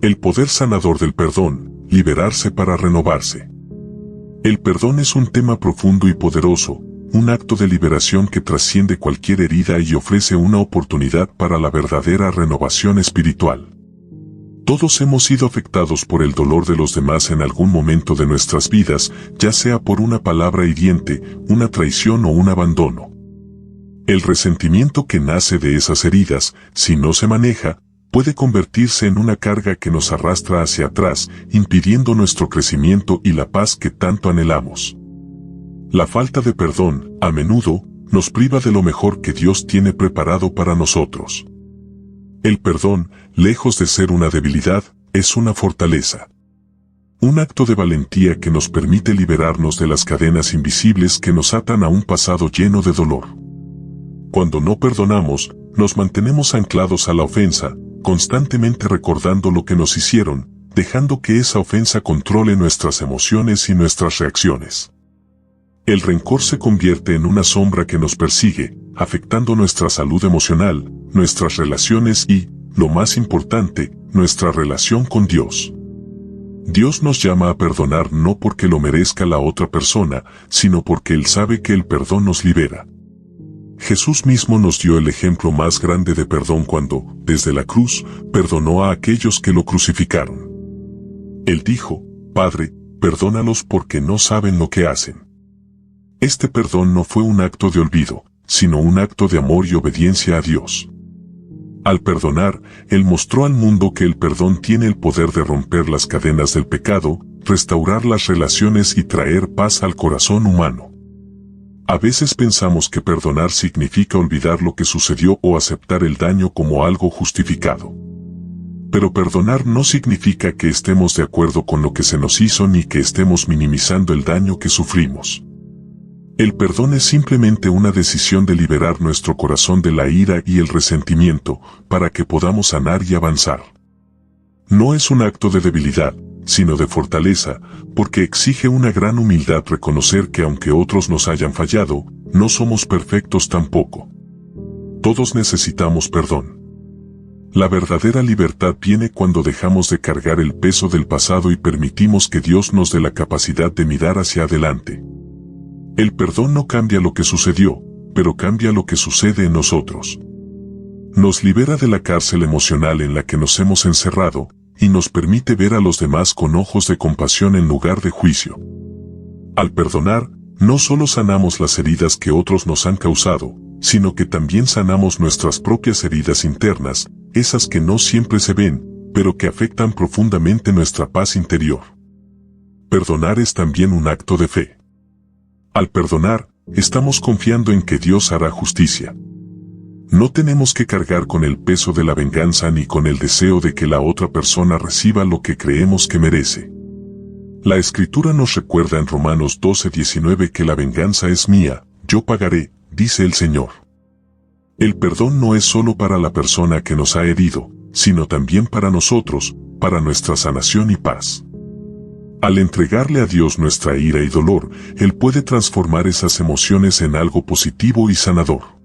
El poder sanador del perdón, liberarse para renovarse. El perdón es un tema profundo y poderoso, un acto de liberación que trasciende cualquier herida y ofrece una oportunidad para la verdadera renovación espiritual. Todos hemos sido afectados por el dolor de los demás en algún momento de nuestras vidas, ya sea por una palabra hiriente, una traición o un abandono. El resentimiento que nace de esas heridas, si no se maneja, puede convertirse en una carga que nos arrastra hacia atrás, impidiendo nuestro crecimiento y la paz que tanto anhelamos. La falta de perdón, a menudo, nos priva de lo mejor que Dios tiene preparado para nosotros. El perdón, lejos de ser una debilidad, es una fortaleza. Un acto de valentía que nos permite liberarnos de las cadenas invisibles que nos atan a un pasado lleno de dolor. Cuando no perdonamos, nos mantenemos anclados a la ofensa, constantemente recordando lo que nos hicieron, dejando que esa ofensa controle nuestras emociones y nuestras reacciones. El rencor se convierte en una sombra que nos persigue, afectando nuestra salud emocional, nuestras relaciones y, lo más importante, nuestra relación con Dios. Dios nos llama a perdonar no porque lo merezca la otra persona, sino porque Él sabe que el perdón nos libera. Jesús mismo nos dio el ejemplo más grande de perdón cuando, desde la cruz, perdonó a aquellos que lo crucificaron. Él dijo, Padre, perdónalos porque no saben lo que hacen. Este perdón no fue un acto de olvido, sino un acto de amor y obediencia a Dios. Al perdonar, Él mostró al mundo que el perdón tiene el poder de romper las cadenas del pecado, restaurar las relaciones y traer paz al corazón humano. A veces pensamos que perdonar significa olvidar lo que sucedió o aceptar el daño como algo justificado. Pero perdonar no significa que estemos de acuerdo con lo que se nos hizo ni que estemos minimizando el daño que sufrimos. El perdón es simplemente una decisión de liberar nuestro corazón de la ira y el resentimiento, para que podamos sanar y avanzar. No es un acto de debilidad, sino de fortaleza, porque exige una gran humildad reconocer que aunque otros nos hayan fallado, no somos perfectos tampoco. Todos necesitamos perdón. La verdadera libertad viene cuando dejamos de cargar el peso del pasado y permitimos que Dios nos dé la capacidad de mirar hacia adelante. El perdón no cambia lo que sucedió, pero cambia lo que sucede en nosotros. Nos libera de la cárcel emocional en la que nos hemos encerrado, y nos permite ver a los demás con ojos de compasión en lugar de juicio. Al perdonar, no solo sanamos las heridas que otros nos han causado, sino que también sanamos nuestras propias heridas internas, esas que no siempre se ven, pero que afectan profundamente nuestra paz interior. Perdonar es también un acto de fe. Al perdonar, estamos confiando en que Dios hará justicia. No tenemos que cargar con el peso de la venganza ni con el deseo de que la otra persona reciba lo que creemos que merece. La Escritura nos recuerda en Romanos 12:19 que la venganza es mía, yo pagaré, dice el Señor. El perdón no es solo para la persona que nos ha herido, sino también para nosotros, para nuestra sanación y paz. Al entregarle a Dios nuestra ira y dolor, Él puede transformar esas emociones en algo positivo y sanador.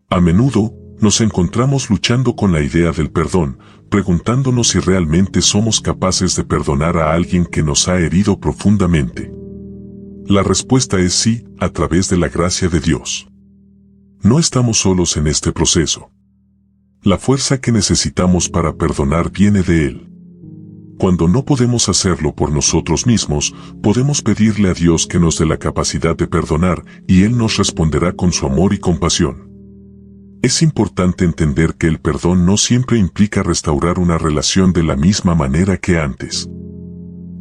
A menudo, nos encontramos luchando con la idea del perdón, preguntándonos si realmente somos capaces de perdonar a alguien que nos ha herido profundamente. La respuesta es sí, a través de la gracia de Dios. No estamos solos en este proceso. La fuerza que necesitamos para perdonar viene de Él. Cuando no podemos hacerlo por nosotros mismos, podemos pedirle a Dios que nos dé la capacidad de perdonar, y Él nos responderá con su amor y compasión. Es importante entender que el perdón no siempre implica restaurar una relación de la misma manera que antes.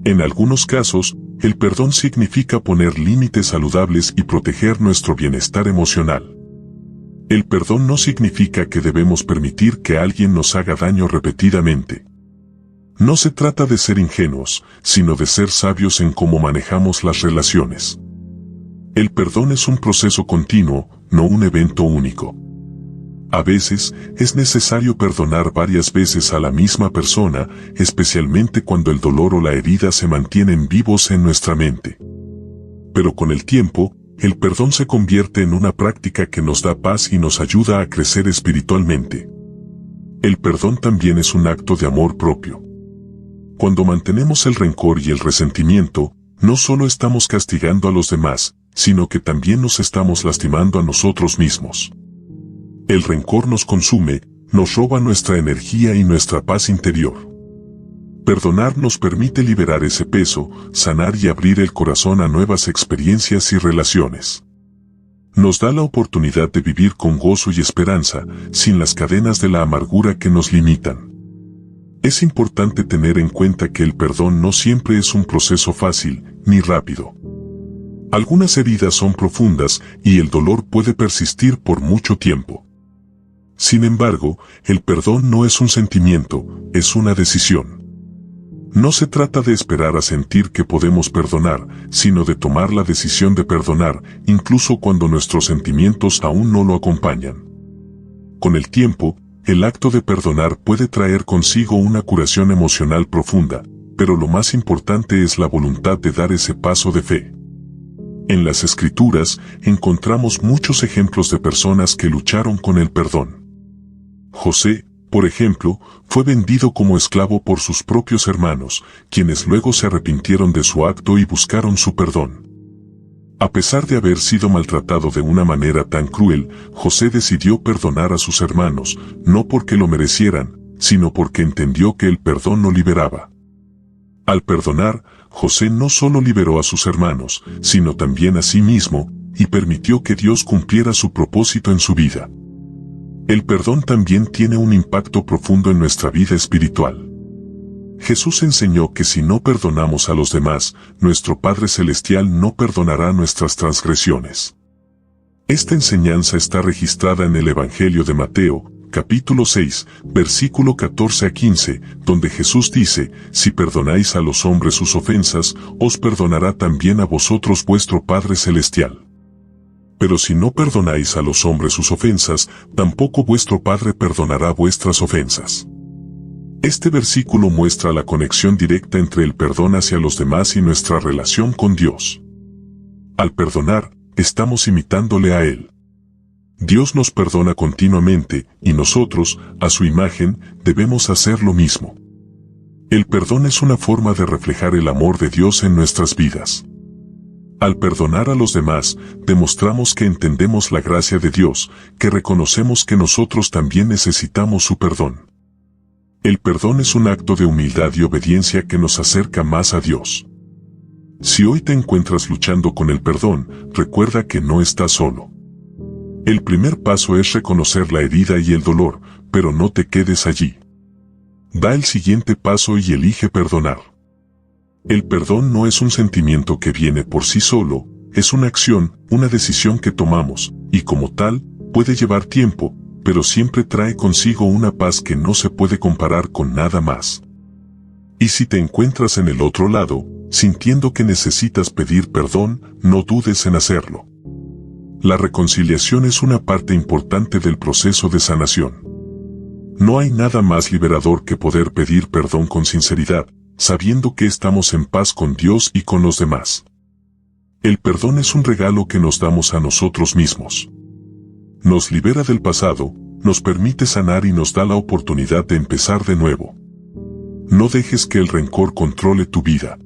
En algunos casos, el perdón significa poner límites saludables y proteger nuestro bienestar emocional. El perdón no significa que debemos permitir que alguien nos haga daño repetidamente. No se trata de ser ingenuos, sino de ser sabios en cómo manejamos las relaciones. El perdón es un proceso continuo, no un evento único. A veces, es necesario perdonar varias veces a la misma persona, especialmente cuando el dolor o la herida se mantienen vivos en nuestra mente. Pero con el tiempo, el perdón se convierte en una práctica que nos da paz y nos ayuda a crecer espiritualmente. El perdón también es un acto de amor propio. Cuando mantenemos el rencor y el resentimiento, no solo estamos castigando a los demás, sino que también nos estamos lastimando a nosotros mismos. El rencor nos consume, nos roba nuestra energía y nuestra paz interior. Perdonar nos permite liberar ese peso, sanar y abrir el corazón a nuevas experiencias y relaciones. Nos da la oportunidad de vivir con gozo y esperanza, sin las cadenas de la amargura que nos limitan. Es importante tener en cuenta que el perdón no siempre es un proceso fácil, ni rápido. Algunas heridas son profundas y el dolor puede persistir por mucho tiempo. Sin embargo, el perdón no es un sentimiento, es una decisión. No se trata de esperar a sentir que podemos perdonar, sino de tomar la decisión de perdonar, incluso cuando nuestros sentimientos aún no lo acompañan. Con el tiempo, el acto de perdonar puede traer consigo una curación emocional profunda, pero lo más importante es la voluntad de dar ese paso de fe. En las Escrituras encontramos muchos ejemplos de personas que lucharon con el perdón. José, por ejemplo, fue vendido como esclavo por sus propios hermanos, quienes luego se arrepintieron de su acto y buscaron su perdón. A pesar de haber sido maltratado de una manera tan cruel, José decidió perdonar a sus hermanos, no porque lo merecieran, sino porque entendió que el perdón lo liberaba. Al perdonar, José no solo liberó a sus hermanos, sino también a sí mismo, y permitió que Dios cumpliera su propósito en su vida. El perdón también tiene un impacto profundo en nuestra vida espiritual. Jesús enseñó que si no perdonamos a los demás, nuestro Padre Celestial no perdonará nuestras transgresiones. Esta enseñanza está registrada en el Evangelio de Mateo, capítulo 6, versículo 14 a 15, donde Jesús dice: si perdonáis a los hombres sus ofensas, os perdonará también a vosotros vuestro Padre Celestial. Pero si no perdonáis a los hombres sus ofensas, tampoco vuestro Padre perdonará vuestras ofensas. Este versículo muestra la conexión directa entre el perdón hacia los demás y nuestra relación con Dios. Al perdonar, estamos imitándole a Él. Dios nos perdona continuamente, y nosotros, a su imagen, debemos hacer lo mismo. El perdón es una forma de reflejar el amor de Dios en nuestras vidas. Al perdonar a los demás, demostramos que entendemos la gracia de Dios, que reconocemos que nosotros también necesitamos su perdón. El perdón es un acto de humildad y obediencia que nos acerca más a Dios. Si hoy te encuentras luchando con el perdón, recuerda que no estás solo. El primer paso es reconocer la herida y el dolor, pero no te quedes allí. Da el siguiente paso y elige perdonar. El perdón no es un sentimiento que viene por sí solo, es una acción, una decisión que tomamos, y como tal, puede llevar tiempo, pero siempre trae consigo una paz que no se puede comparar con nada más. Y si te encuentras en el otro lado, sintiendo que necesitas pedir perdón, no dudes en hacerlo. La reconciliación es una parte importante del proceso de sanación. No hay nada más liberador que poder pedir perdón con sinceridad, sabiendo que estamos en paz con Dios y con los demás. El perdón es un regalo que nos damos a nosotros mismos. Nos libera del pasado, nos permite sanar y nos da la oportunidad de empezar de nuevo. No dejes que el rencor controle tu vida.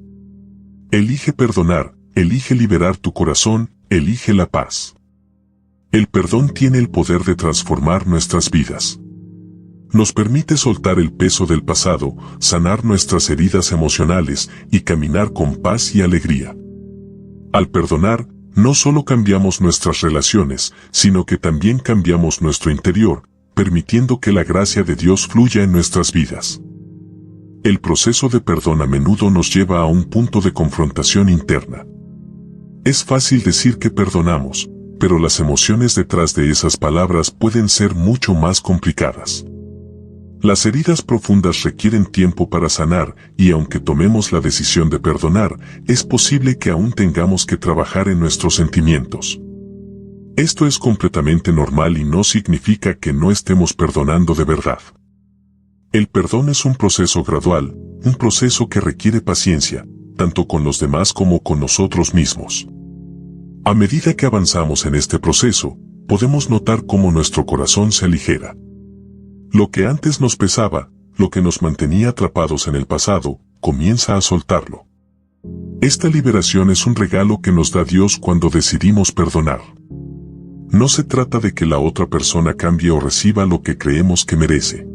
Elige perdonar, elige liberar tu corazón, elige la paz. El perdón tiene el poder de transformar nuestras vidas. Nos permite soltar el peso del pasado, sanar nuestras heridas emocionales y caminar con paz y alegría. Al perdonar, no solo cambiamos nuestras relaciones, sino que también cambiamos nuestro interior, permitiendo que la gracia de Dios fluya en nuestras vidas. El proceso de perdón a menudo nos lleva a un punto de confrontación interna. Es fácil decir que perdonamos, pero las emociones detrás de esas palabras pueden ser mucho más complicadas. Las heridas profundas requieren tiempo para sanar, y aunque tomemos la decisión de perdonar, es posible que aún tengamos que trabajar en nuestros sentimientos. Esto es completamente normal y no significa que no estemos perdonando de verdad. El perdón es un proceso gradual, un proceso que requiere paciencia, tanto con los demás como con nosotros mismos. A medida que avanzamos en este proceso, podemos notar cómo nuestro corazón se aligera. Lo que antes nos pesaba, lo que nos mantenía atrapados en el pasado, comienza a soltarlo. Esta liberación es un regalo que nos da Dios cuando decidimos perdonar. No se trata de que la otra persona cambie o reciba lo que creemos que merece.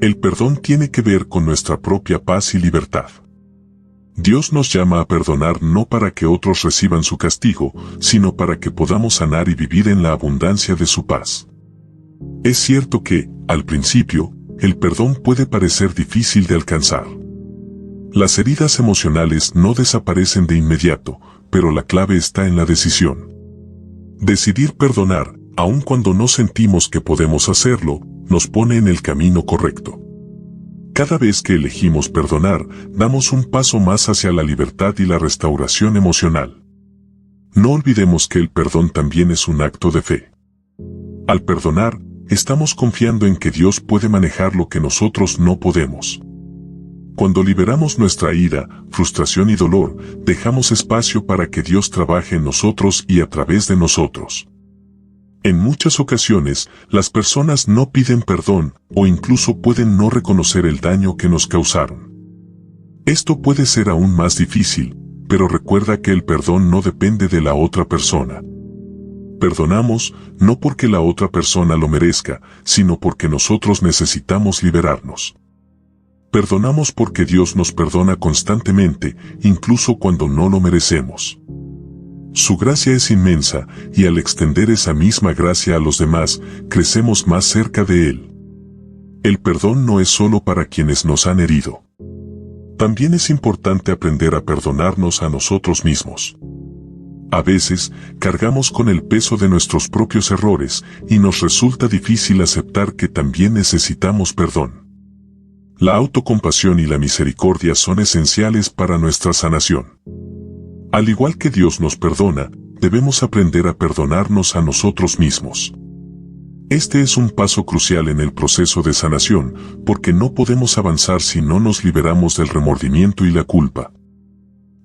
El perdón tiene que ver con nuestra propia paz y libertad. Dios nos llama a perdonar no para que otros reciban su castigo, sino para que podamos sanar y vivir en la abundancia de su paz. Es cierto que, al principio, el perdón puede parecer difícil de alcanzar. Las heridas emocionales no desaparecen de inmediato, pero la clave está en la decisión. Decidir perdonar, aun cuando no sentimos que podemos hacerlo, nos pone en el camino correcto. Cada vez que elegimos perdonar, damos un paso más hacia la libertad y la restauración emocional. No olvidemos que el perdón también es un acto de fe. Al perdonar, estamos confiando en que Dios puede manejar lo que nosotros no podemos. Cuando liberamos nuestra ira, frustración y dolor, dejamos espacio para que Dios trabaje en nosotros y a través de nosotros. En muchas ocasiones, las personas no piden perdón o incluso pueden no reconocer el daño que nos causaron. Esto puede ser aún más difícil, pero recuerda que el perdón no depende de la otra persona. Perdonamos no porque la otra persona lo merezca, sino porque nosotros necesitamos liberarnos. Perdonamos porque Dios nos perdona constantemente, incluso cuando no lo merecemos. Su gracia es inmensa, y al extender esa misma gracia a los demás, crecemos más cerca de Él. El perdón no es solo para quienes nos han herido. También es importante aprender a perdonarnos a nosotros mismos. A veces, cargamos con el peso de nuestros propios errores, y nos resulta difícil aceptar que también necesitamos perdón. La autocompasión y la misericordia son esenciales para nuestra sanación. Al igual que Dios nos perdona, debemos aprender a perdonarnos a nosotros mismos. Este es un paso crucial en el proceso de sanación, porque no podemos avanzar si no nos liberamos del remordimiento y la culpa.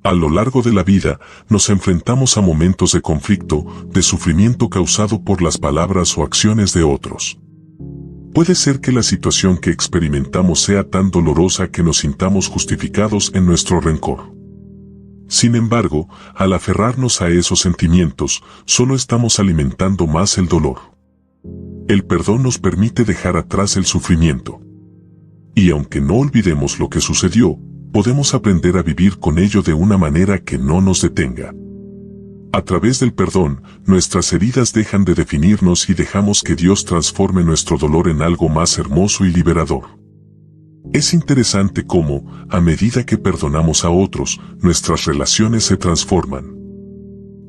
A lo largo de la vida, nos enfrentamos a momentos de conflicto, de sufrimiento causado por las palabras o acciones de otros. Puede ser que la situación que experimentamos sea tan dolorosa que nos sintamos justificados en nuestro rencor. Sin embargo, al aferrarnos a esos sentimientos, solo estamos alimentando más el dolor. El perdón nos permite dejar atrás el sufrimiento. Y aunque no olvidemos lo que sucedió, podemos aprender a vivir con ello de una manera que no nos detenga. A través del perdón, nuestras heridas dejan de definirnos y dejamos que Dios transforme nuestro dolor en algo más hermoso y liberador. Es interesante cómo, a medida que perdonamos a otros, nuestras relaciones se transforman.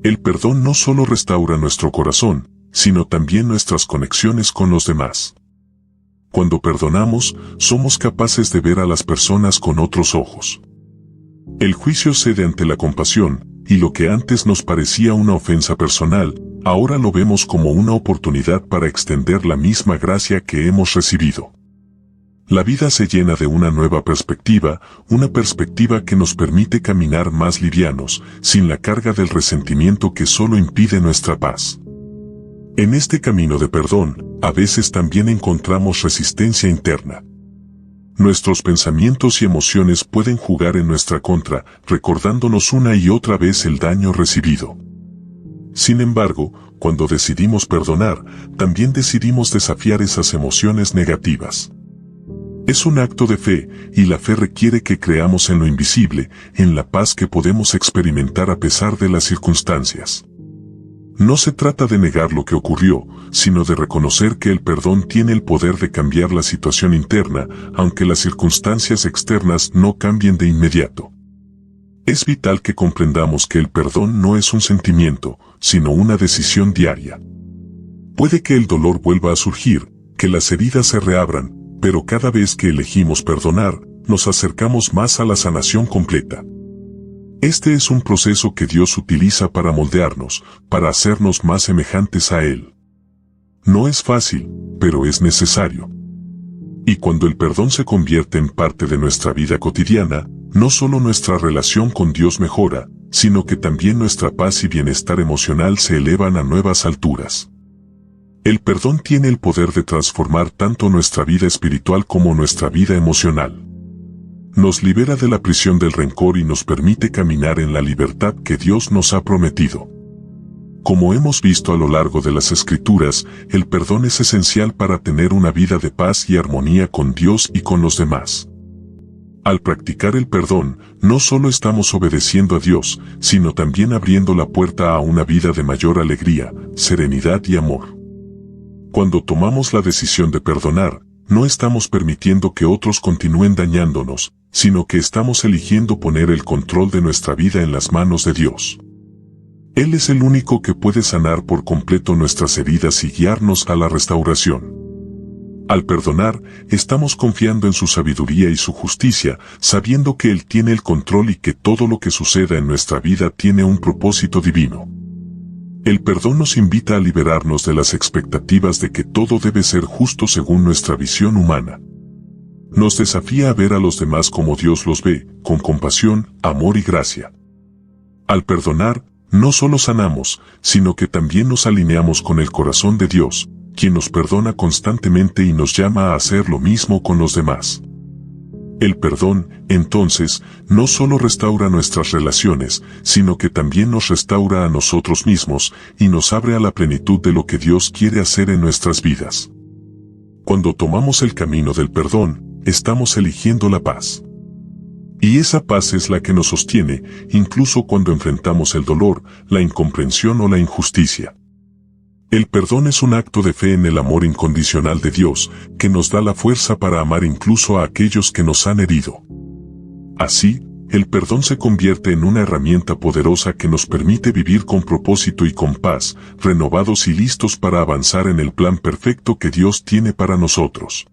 El perdón no solo restaura nuestro corazón, sino también nuestras conexiones con los demás. Cuando perdonamos, somos capaces de ver a las personas con otros ojos. El juicio cede ante la compasión, y lo que antes nos parecía una ofensa personal, ahora lo vemos como una oportunidad para extender la misma gracia que hemos recibido. La vida se llena de una nueva perspectiva, una perspectiva que nos permite caminar más livianos, sin la carga del resentimiento que solo impide nuestra paz. En este camino de perdón, a veces también encontramos resistencia interna. Nuestros pensamientos y emociones pueden jugar en nuestra contra, recordándonos una y otra vez el daño recibido. Sin embargo, cuando decidimos perdonar, también decidimos desafiar esas emociones negativas. Es un acto de fe, y la fe requiere que creamos en lo invisible, en la paz que podemos experimentar a pesar de las circunstancias. No se trata de negar lo que ocurrió, sino de reconocer que el perdón tiene el poder de cambiar la situación interna, aunque las circunstancias externas no cambien de inmediato. Es vital que comprendamos que el perdón no es un sentimiento, sino una decisión diaria. Puede que el dolor vuelva a surgir, que las heridas se reabran, pero cada vez que elegimos perdonar, nos acercamos más a la sanación completa. Este es un proceso que Dios utiliza para moldearnos, para hacernos más semejantes a Él. No es fácil, pero es necesario. Y cuando el perdón se convierte en parte de nuestra vida cotidiana, no solo nuestra relación con Dios mejora, sino que también nuestra paz y bienestar emocional se elevan a nuevas alturas. El perdón tiene el poder de transformar tanto nuestra vida espiritual como nuestra vida emocional. nos libera de la prisión del rencor y nos permite caminar en la libertad que Dios nos ha prometido. Como hemos visto a lo largo de las Escrituras, el perdón es esencial para tener una vida de paz y armonía con Dios y con los demás. Al practicar el perdón, no solo estamos obedeciendo a Dios, sino también abriendo la puerta a una vida de mayor alegría, serenidad y amor. Cuando tomamos la decisión de perdonar, no estamos permitiendo que otros continúen dañándonos, sino que estamos eligiendo poner el control de nuestra vida en las manos de Dios. Él es el único que puede sanar por completo nuestras heridas y guiarnos a la restauración. Al perdonar, estamos confiando en su sabiduría y su justicia, sabiendo que Él tiene el control y que todo lo que suceda en nuestra vida tiene un propósito divino. El perdón nos invita a liberarnos de las expectativas de que todo debe ser justo según nuestra visión humana. Nos desafía a ver a los demás como Dios los ve, con compasión, amor y gracia. Al perdonar, no solo sanamos, sino que también nos alineamos con el corazón de Dios, quien nos perdona constantemente y nos llama a hacer lo mismo con los demás. El perdón, entonces, no solo restaura nuestras relaciones, sino que también nos restaura a nosotros mismos y nos abre a la plenitud de lo que Dios quiere hacer en nuestras vidas. Cuando tomamos el camino del perdón, estamos eligiendo la paz. Y esa paz es la que nos sostiene, incluso cuando enfrentamos el dolor, la incomprensión o la injusticia. El perdón es un acto de fe en el amor incondicional de Dios, que nos da la fuerza para amar incluso a aquellos que nos han herido. Así, el perdón se convierte en una herramienta poderosa que nos permite vivir con propósito y con paz, renovados y listos para avanzar en el plan perfecto que Dios tiene para nosotros.